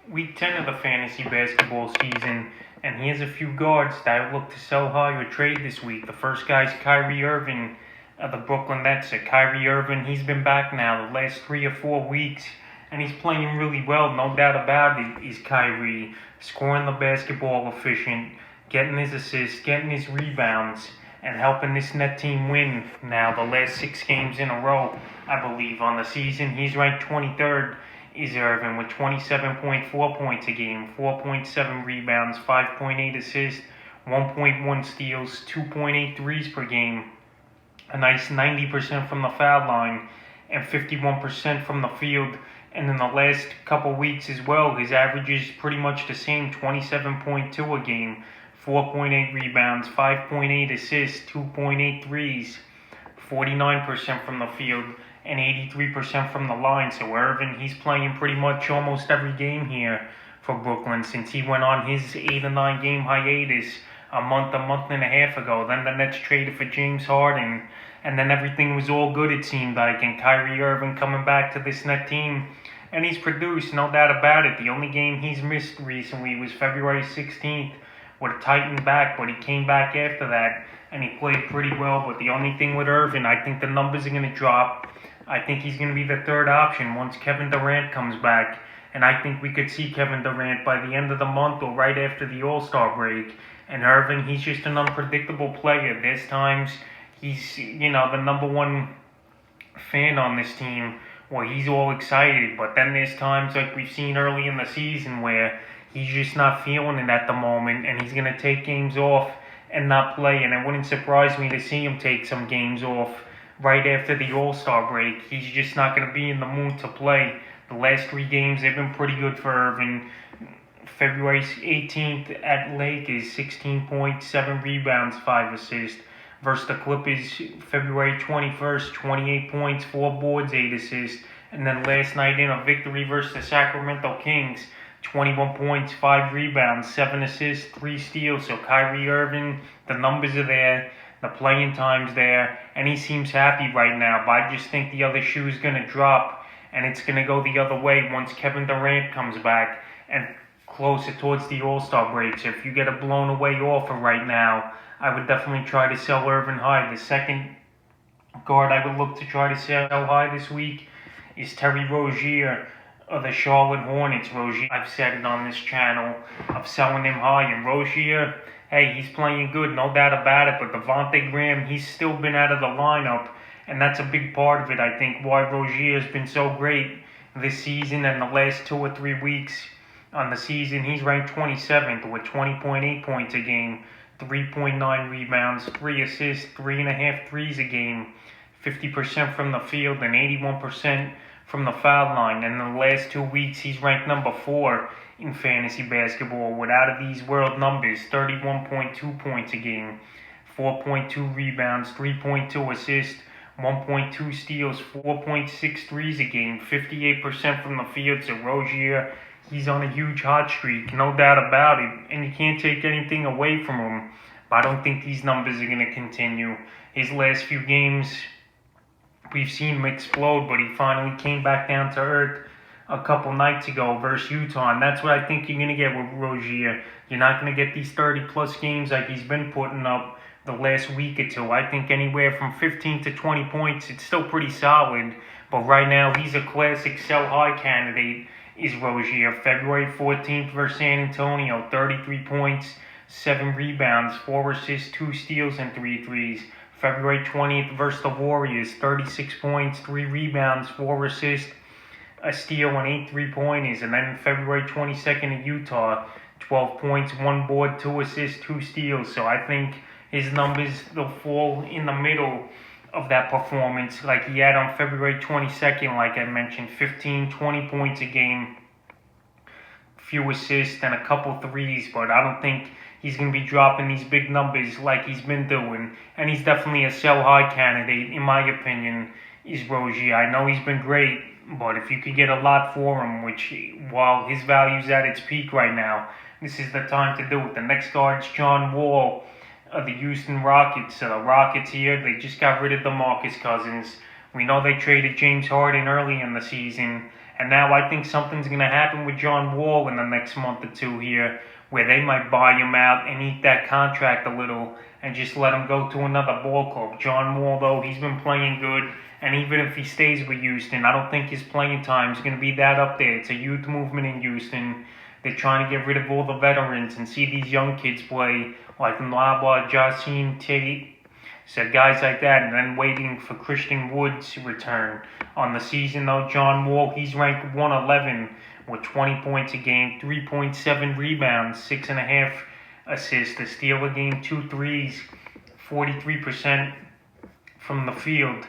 Week 10 of the fantasy basketball season, and here's a few guards that I look to sell high or trade this week. The first guy's Kyrie Irving of the Brooklyn Nets. Kyrie Irving, he's been back now the last 3 or 4 weeks, and he's playing really well, no doubt about it. He's Kyrie, scoring the basketball efficient, getting his assists, getting his rebounds, and helping this net team win now the last 6 games in a row, I believe, on the season. He's ranked 23rd. Is Irving with 27.4 points a game, 4.7 rebounds, 5.8 assists, 1.1 steals, 2.8 threes per game, a nice 90% from the foul line, and 51% from the field. And in the last couple weeks as well, his average is pretty much the same, 27.2 a game, 4.8 rebounds, 5.8 assists, 2.8 threes, 49% from the field, and 83% from the line. So Irving, he's playing pretty much almost every game here for Brooklyn since he went on his 8 or 9 game hiatus a month and a half ago. Then the Nets traded for James Harden, and then everything was all good, it seemed like, and Kyrie Irving coming back to this net team, and he's produced, no doubt about it. The only game he's missed recently was February 16th with a tightened back, but he came back after that, and he played pretty well. But the only thing with Irving, I think the numbers are going to drop. I think he's going to be the third option once Kevin Durant comes back. And I think we could see Kevin Durant by the end of the month or right after the All-Star break. And Irving, he's just an unpredictable player. There's times he's, the number one fan on this team where he's all excited. But then there's times like we've seen early in the season where he's just not feeling it at the moment. And he's going to take games off and not play. And it wouldn't surprise me to see him take some games off right after the All-Star break. He's just not going to be in the mood to play. The last 3 games, they've been pretty good for Irving. February 18th at Lakers, 16 points, 7 rebounds, 5 assists. Versus the Clippers, February 21st, 28 points, 4 boards, 8 assists. And then last night in a victory versus the Sacramento Kings, 21 points, 5 rebounds, 7 assists, 3 steals. So Kyrie Irving, the numbers are there. The playing time's there, and he seems happy right now. But I just think the other shoe is going to drop, and it's going to go the other way once Kevin Durant comes back and closer towards the All-Star break. So if you get a blown-away offer right now, I would definitely try to sell Irving high. The second guard I would look to try to sell high this week is Terry Rozier of the Charlotte Hornets. Rozier, I've said it on this channel, of selling him high. And Rozier, hey, he's playing good, no doubt about it, but Devontae Graham, he's still been out of the lineup, and that's a big part of it, I think, why Rozier has been so great this season and the last 2 or 3 weeks on the season. He's ranked 27th with 20.8 points a game, 3.9 rebounds, 3 assists, 3.5 threes a game, 50% from the field, and 81% from the foul line. And in the last 2 weeks, he's ranked number 4 in fantasy basketball with, out of these world numbers, 31.2 points a game, 4.2 rebounds, 3.2 assists, 1.2 steals, 4.6 threes a game, 58% from the field. So Rozier, he's on a huge hot streak, no doubt about it, and you can't take anything away from him. But I don't think these numbers are going to continue. His last few games, we've seen him explode, but he finally came back down to earth a couple nights ago versus Utah, and that's what I think you're going to get with Rozier. You're not going to get these 30-plus games like he's been putting up the last week or 2. I think anywhere from 15 to 20 points, it's still pretty solid, but right now he's a classic sell-high candidate, is Rozier. February 14th versus San Antonio, 33 points, 7 rebounds, 4 assists, 2 steals, and 3 threes. February 20th versus the Warriors, 36 points, 3 rebounds, 4 assists, a steal, and 8 3-pointers. And then February 22nd in Utah, 12 points, 1 board, 2 assists, 2 steals. So I think his numbers, they'll fall in the middle of that performance like he had on February 22nd, like I mentioned, 15, 20 points a game, few assists, and a couple threes. But I don't think he's going to be dropping these big numbers like he's been doing. And he's definitely a sell-high candidate, in my opinion, is Rozier. I know he's been great, but if you could get a lot for him, which, while his value's at its peak right now, this is the time to do it. The next guard's John Wall of the Houston Rockets. The Rockets here, they just got rid of DeMarcus Cousins. We know they traded James Harden early in the season, And now I think something's going to happen with John Wall in the next month or two here, where they might buy him out and eat that contract a little and just let him go to another ball club. John Wall, though, he's been playing good, and even if he stays with Houston, I don't think his playing time is going to be that up there. It's a youth movement in Houston. They're trying to get rid of all the veterans and see these young kids play, like Nwaba, Jacin Tate, so guys like that, and then waiting for Christian Wood's return. On the season, though, John Wall, he's ranked 111 with 20 points a game, 3.7 rebounds, 6.5 assists, a steal a game, 2 threes, 43% from the field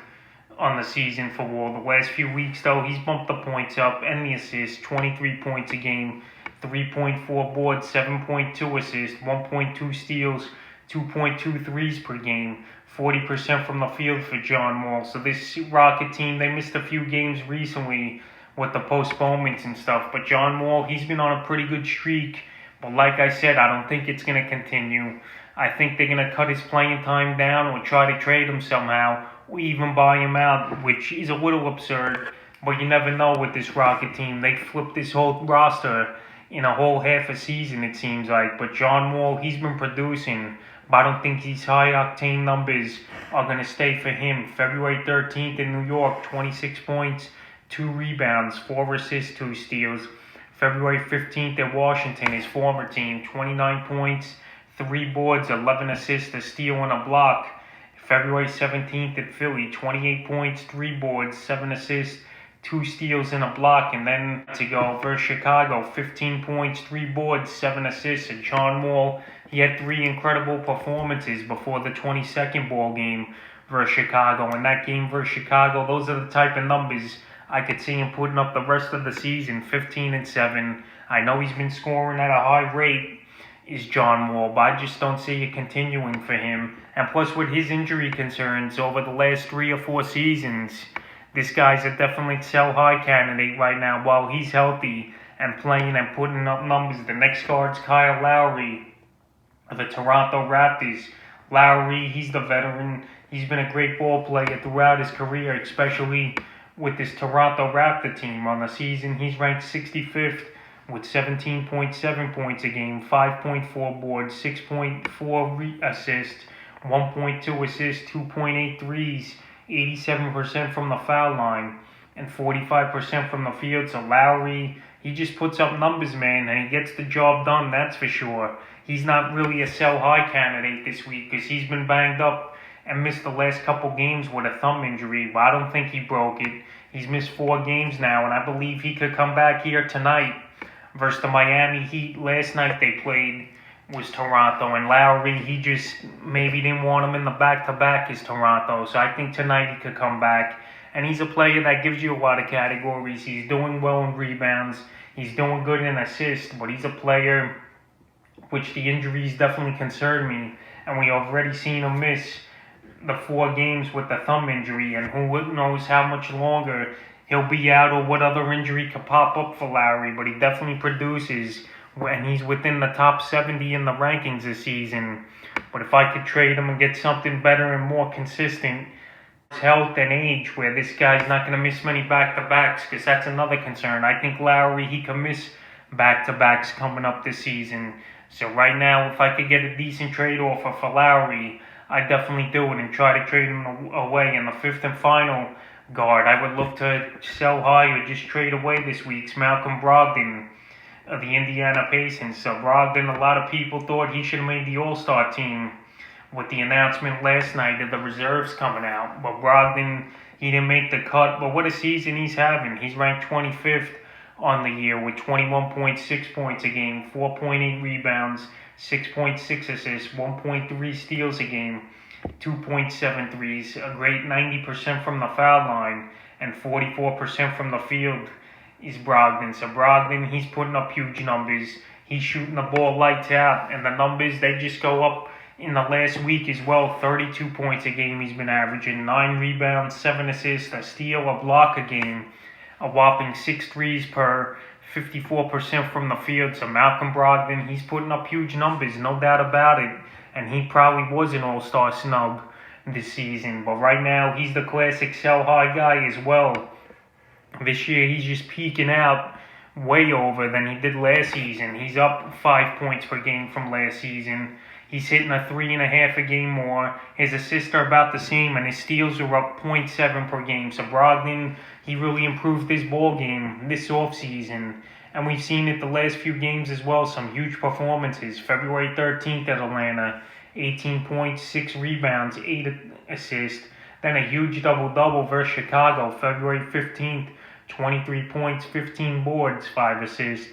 on the season for Wall. The last few weeks, though, he's bumped the points up and the assists, 23 points a game, 3.4 boards, 7.2 assists, 1.2 steals, 2.2 threes per game, 40% from the field for John Wall. So this Rocket team, they missed a few games recently with the postponements and stuff. But John Wall, he's been on a pretty good streak. But like I said, I don't think it's going to continue. I think they're going to cut his playing time down or try to trade him somehow or even buy him out, which is a little absurd. But you never know with this Rocket team. They flipped this whole roster in a whole half a season, it seems like. But John Wall, he's been producing, but I don't think these high-octane numbers are going to stay for him. February 13th in New York, 26 points, 2 rebounds, 4 assists, 2 steals. February 15th at Washington, his former team, 29 points, 3 boards, 11 assists, a steal, and a block. February 17th at Philly, 28 points, 3 boards, 7 assists, 2 steals and a block. And then to go versus Chicago, 15 points, 3 boards, 7 assists. And John Wall, he had 3 incredible performances before the 22nd ball game versus Chicago. And that game versus Chicago, those are the type of numbers I could see him putting up the rest of the season, 15-7. I know he's been scoring at a high rate, is John Wall, but I just don't see it continuing for him. And plus, with his injury concerns over the last 3 or 4 seasons, this guy's a definitely sell-high candidate right now while he's healthy and playing and putting up numbers. The next guard's Kyle Lowry of the Toronto Raptors. Lowry, he's the veteran. He's been a great ball player throughout his career, especially with this Toronto Raptor team. On the season, he's ranked 65th with 17.7 points a game, 5.4 boards, 6.4 assists, 1.2 assists, 2.8 threes, 87% from the foul line, and 45% from the field. So Lowry, he just puts up numbers, man, and he gets the job done, that's for sure. He's not really a sell-high candidate this week because he's been banged up and missed the last couple games with a thumb injury. But I don't think he broke it. He's missed 4 games now, and I believe he could come back here tonight versus the Miami Heat. Last night they played was Toronto, and Lowry, he just maybe didn't want him in the back-to-back as Toronto. So I think tonight he could come back. And he's a player that gives you a lot of categories. He's doing well in rebounds. He's doing good in assists, but he's a player which the injuries definitely concern me. And we already seen him miss the 4 games with the thumb injury, and who knows how much longer he'll be out or what other injury could pop up for Lowry. But he definitely produces, and he's within the top 70 in the rankings this season. But if I could trade him and get something better and more consistent, health and age, where this guy's not going to miss many back-to-backs, because that's another concern. I think Lowry, he can miss back-to-backs coming up this season. So right now, if I could get a decent trade offer for Lowry, I definitely do it and try to trade him away. In the 5th and final guard, I would look to sell high or just trade away this week's Malcolm Brogdon of the Indiana Pacers. So Brogdon, a lot of people thought he should have made the All-Star team with the announcement last night of the reserves coming out. But Brogdon, he didn't make the cut. But what a season he's having. He's ranked 25th on the year with 21.6 points a game, 4.8 rebounds, 6.6 assists, 1.3 steals a game, 2.7 threes, a great 90% from the foul line, and 44% from the field is Brogdon. So Brogdon, he's putting up huge numbers. He's shooting the ball lights out, and the numbers, they just go up in the last week as well. 32 points a game he's been averaging, 9 rebounds, 7 assists, a steal, a block a game, a whopping 6 threes per, 54% from the field. So Malcolm Brogdon, he's putting up huge numbers, no doubt about it. And he probably was an all-star snub this season. But right now, he's the classic sell-high guy as well. This year, he's just peaking out way over than he did last season. He's up 5 points per game from last season. He's hitting a 3.5 a game more. His assists are about the same, and his steals are up 0.7 per game. So Brogdon, he really improved his ball game this offseason. And we've seen it the last few games as well. Some huge performances. February 13th at Atlanta, 18 points, 6 rebounds, 8 assists. Then a huge double-double versus Chicago, February 15th, 23 points, 15 boards, 5 assists.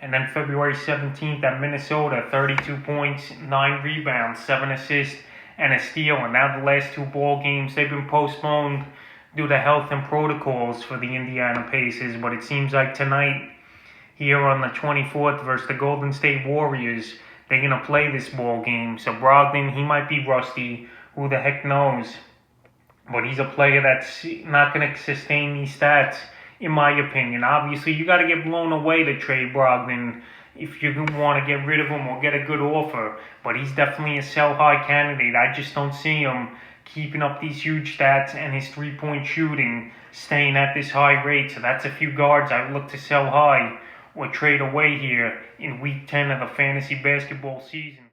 And then February 17th at Minnesota, 32 points, 9 rebounds, 7 assists, and a steal. And now the last 2 ball games, they've been postponed due to health and protocols for the Indiana Pacers. But it seems like tonight, here on the 24th versus the Golden State Warriors, they're going to play this ball game. So Brogdon, he might be rusty. Who the heck knows? But he's a player that's not going to sustain these stats, in my opinion. Obviously, you got to get blown away to trade Brogdon if you want to get rid of him or get a good offer. But he's definitely a sell-high candidate. I just don't see him keeping up these huge stats and his three-point shooting staying at this high rate. So that's a few guards I would look to sell high or trade away here in Week 10 of the fantasy basketball season.